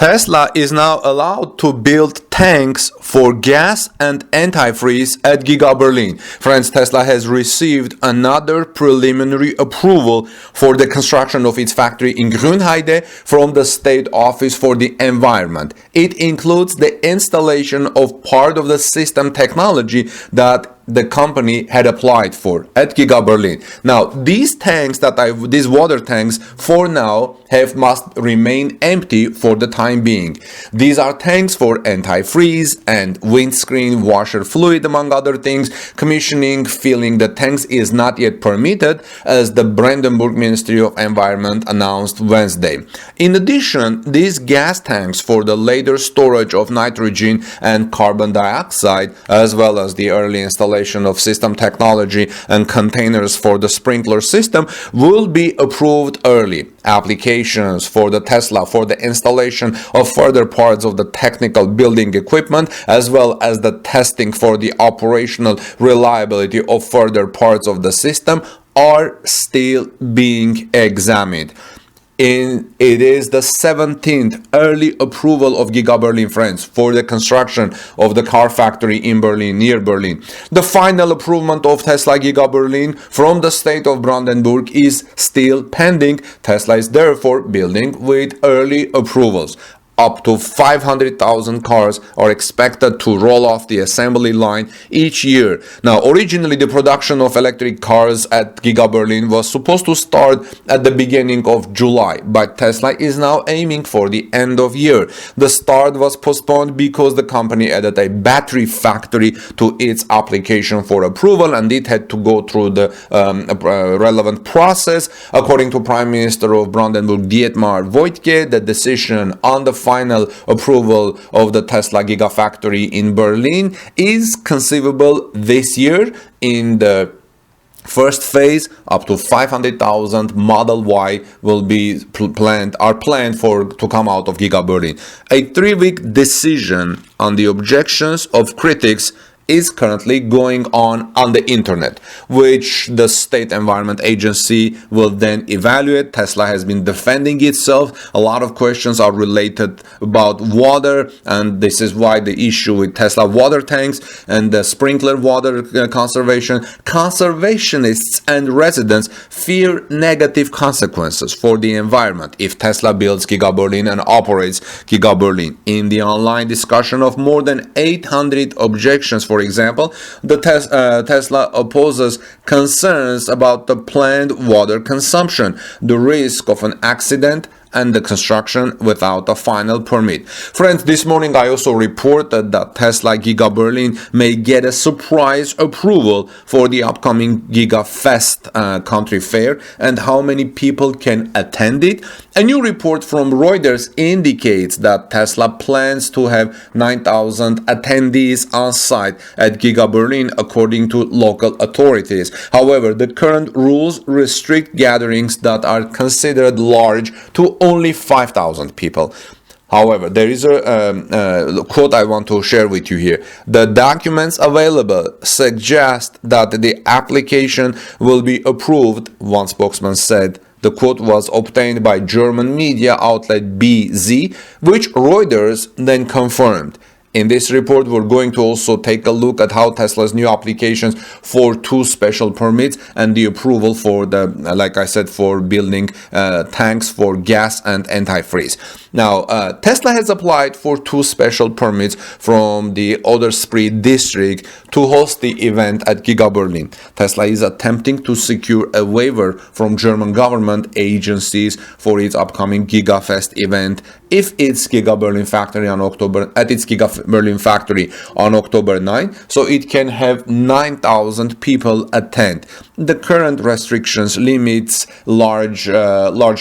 Tesla is now allowed to build tanks for gas and antifreeze at Giga Berlin. Friends, Tesla has received another preliminary approval for the construction of its factory in Grünheide from the State Office for the Environment. It includes the installation of part of the system technology that the company had applied for at Giga Berlin. Now, these water tanks for now must remain empty for the time being. These are tanks for antifreeze and windscreen washer fluid, among other things. Commissioning, filling the tanks is not yet permitted, as the Brandenburg Ministry of Environment announced Wednesday. In addition, these gas tanks for the later storage of nitrogen and carbon dioxide, as well as the early installation of system technology and containers for the sprinkler system, will be approved early. Applications for the Tesla for the installation of further parts of the technical building equipment, as well as the testing for the operational reliability of further parts of the system, are still being examined. It is the 17th early approval of Giga Berlin, friends, for the construction of the car factory in Berlin, near Berlin. The final approval of Tesla Giga Berlin from the state of Brandenburg is still pending. Tesla is therefore building with early approvals. Up to 500,000 cars are expected to roll off the assembly line each year. Now, originally the production of electric cars at Giga Berlin was supposed to start at the beginning of July, but Tesla is now aiming for the end of year. The start was postponed because the company added a battery factory to its application for approval, and it had to go through the relevant process. According to Prime Minister of Brandenburg Dietmar Woidke, the decision on the final approval of the Tesla Gigafactory in Berlin is conceivable this year. In the first phase, up to 500,000 Model Y will be planned to come out of Giga Berlin. A 3-week decision on the objections of critics is currently going on the internet, which the State Environment Agency will then evaluate. Tesla has been defending itself. A lot of questions are related about water, and this is why the issue with Tesla water tanks and the sprinkler water conservation. Conservationists and residents fear negative consequences for the environment if Tesla builds Giga Berlin and operates Giga Berlin. In the online discussion of more than 800 objections, for example, the Tesla opposes concerns about the planned water consumption, the risk of an accident, and the construction without a final permit. Friends, this morning I also reported that Tesla Giga Berlin may get a surprise approval for the upcoming Giga Fest country fair and how many people can attend it. A new report from Reuters indicates that Tesla plans to have 9,000 attendees on site at Giga Berlin, according to local authorities. However, the current rules restrict gatherings that are considered large to only 5,000 people. However, there is a quote I want to share with you here. The documents available suggest that the application will be approved, one spokesman said. The quote was obtained by German media outlet BZ, which Reuters then confirmed. In this report, we're going to also take a look at how Tesla's new applications for 2 special permits and the approval for the, like I said, for building tanks for gas and antifreeze. Now, Tesla has applied for 2 special permits from the Oder-Spree district to host the event at Giga Berlin. Tesla is attempting to secure a waiver from German government agencies for its upcoming GigaFest event if its Giga Berlin factory on October 9, so it can have 9,000 people attend. The current restrictions limits large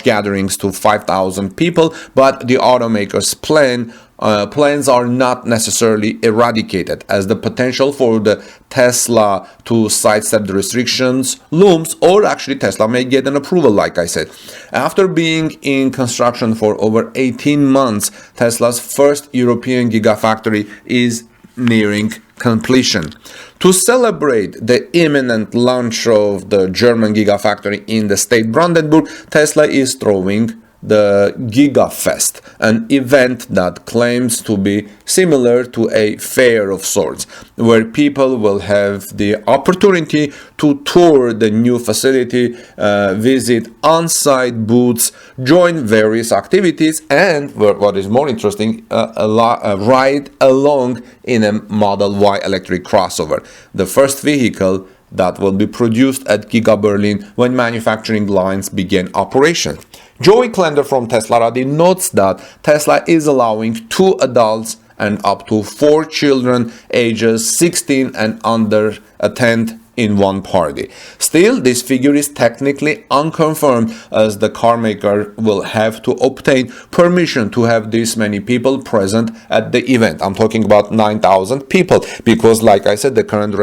gatherings to 5,000 people, but the automaker's plans are not necessarily eradicated, as the potential for the Tesla to sidestep the restrictions looms, or actually Tesla may get an approval, like I said. After being in construction for over 18 months, Tesla's first European Gigafactory is nearing completion. To celebrate the imminent launch of the German Gigafactory in the state Brandenburg, Tesla is throwing the Giga Fest, an event that claims to be similar to a fair of sorts, where people will have the opportunity to tour the new facility, visit on-site booths, join various activities, and what is more interesting, ride along in a Model Y electric crossover, the first vehicle that will be produced at Giga Berlin when manufacturing lines begin operation. Joey Klender from Tesla Radi notes that Tesla is allowing 2 adults and up to 4 children ages 16 and under attend in one party. Still, this figure is technically unconfirmed, as the car maker will have to obtain permission to have this many people present at the event. I'm talking about 9,000 people, because like I said, the current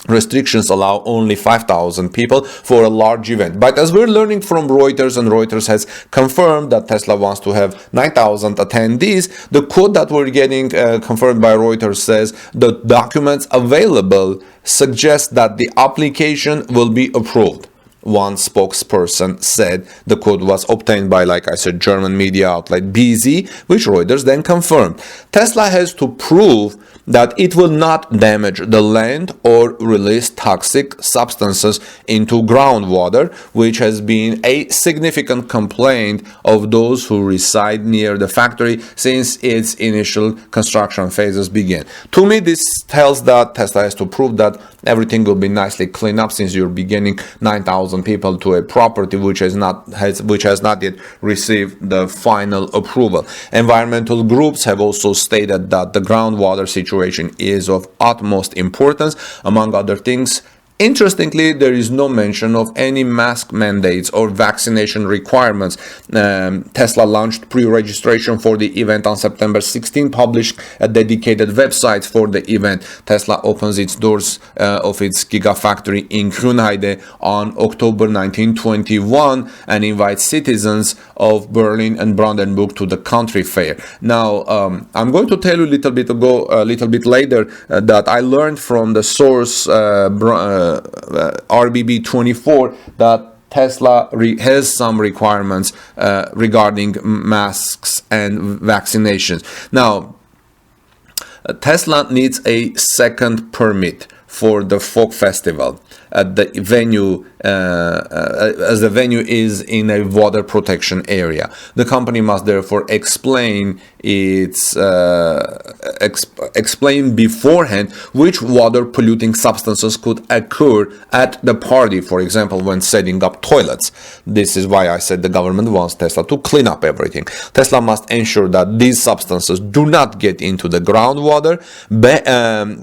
restrictions allow only 5,000 people for a large event. But as we're learning from Reuters, and Reuters has confirmed that Tesla wants to have 9,000 attendees, the quote that we're getting confirmed by Reuters says the documents available suggest that the application will be approved. One spokesperson said the code was obtained by, like I said, German media outlet BZ, which Reuters then confirmed. Tesla has to prove that it will not damage the land or release toxic substances into groundwater, which has been a significant complaint of those who reside near the factory since its initial construction phases began. To me, this tells that Tesla has to prove that everything will be nicely cleaned up, since you're beginning 9,000 people to a property which has not yet received the final approval. Environmental groups have also stated that the groundwater situation is of utmost importance. Among other things, interestingly, there is no mention of any mask mandates or vaccination requirements. Tesla launched pre-registration for the event on September 16, published a dedicated website for the event. Tesla opens its doors of its Gigafactory in Grünheide on October 1921 and invites citizens of Berlin and Brandenburg to the country fair. Now, I'm going to tell you a little bit later that I learned from the source RBB24 that Tesla has some requirements regarding masks and vaccinations. Now, Tesla needs a second permit for the folk festival at the venue, as the venue is in a water protection area. The company must therefore explain beforehand which water polluting substances could occur at the party, for example, when setting up toilets. This is why I said the government wants Tesla to clean up everything. Tesla must ensure that these substances do not get into the groundwater.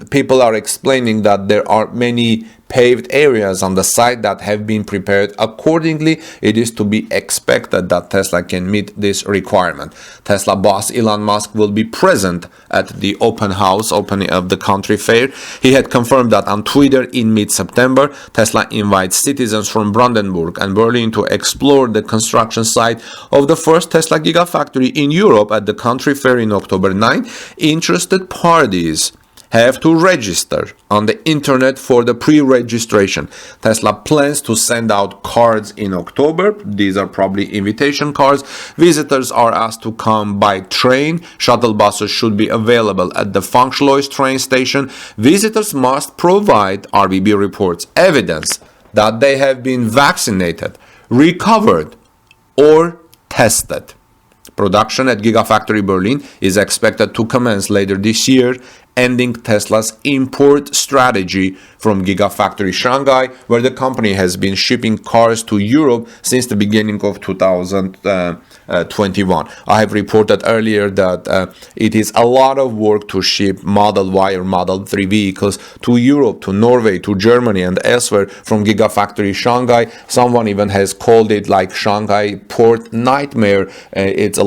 People are explaining that there are many paved areas on the site that have been prepared accordingly. It is to be expected that Tesla can meet this requirement. Tesla boss Elon Musk will be present at the opening of the country fair. He had confirmed that on Twitter in mid-September. Tesla invites citizens from Brandenburg and Berlin to explore the construction site of the first Tesla Gigafactory in Europe at the country fair in October 9. Interested parties have to register on the internet for the pre-registration. Tesla plans to send out cards in October. These are probably invitation cards. Visitors are asked to come by train. Shuttle buses should be available at the Funkschleus train station. Visitors must provide, RBB reports, evidence that they have been vaccinated, recovered, or tested. Production at Gigafactory Berlin is expected to commence later this year, ending Tesla's import strategy from Gigafactory Shanghai, where the company has been shipping cars to Europe since the beginning of 2021. I have reported earlier that it is a lot of work to ship Model Y or Model 3 vehicles to Europe, to Norway, to Germany, and elsewhere from Gigafactory Shanghai. Someone even has called it like Shanghai port nightmare. It's a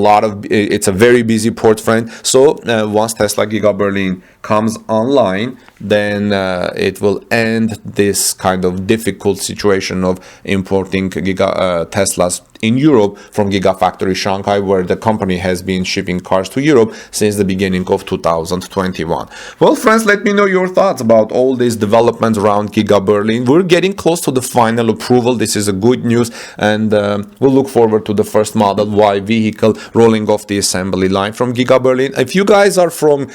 very busy port, friend. So once Tesla Giga Berlin comes online, then it will end this kind of difficult situation of importing Teslas in Europe from Gigafactory Shanghai, where the company has been shipping cars to Europe since the beginning of 2021. Well, friends, let me know your thoughts about all these developments around Giga Berlin. We're getting close to the final approval. This is a good news, and we'll look forward to the first Model Y vehicle rolling off the assembly line from Giga Berlin. If you guys are from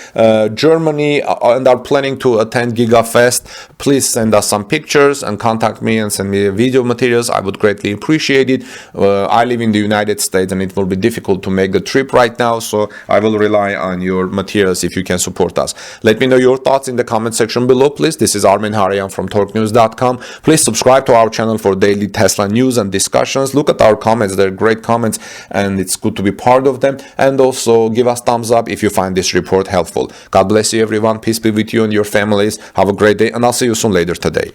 Germany and are planning to attend GigaFest, please send us some pictures and contact me and send me video materials. I would greatly appreciate it. I live in the United States and it will be difficult to make the trip right now, so I will rely on your materials if you can support us. Let me know your thoughts in the comment section below, please. This is Armin Harayan from TorqueNews.com. Please subscribe to our channel for daily Tesla news and discussions. Look at our comments. They're great comments and it's good to be part of them. And also give us thumbs up if you find this report helpful. God bless you, everyone. Peace be with you and your families. Have a great day, and I'll see you soon later today.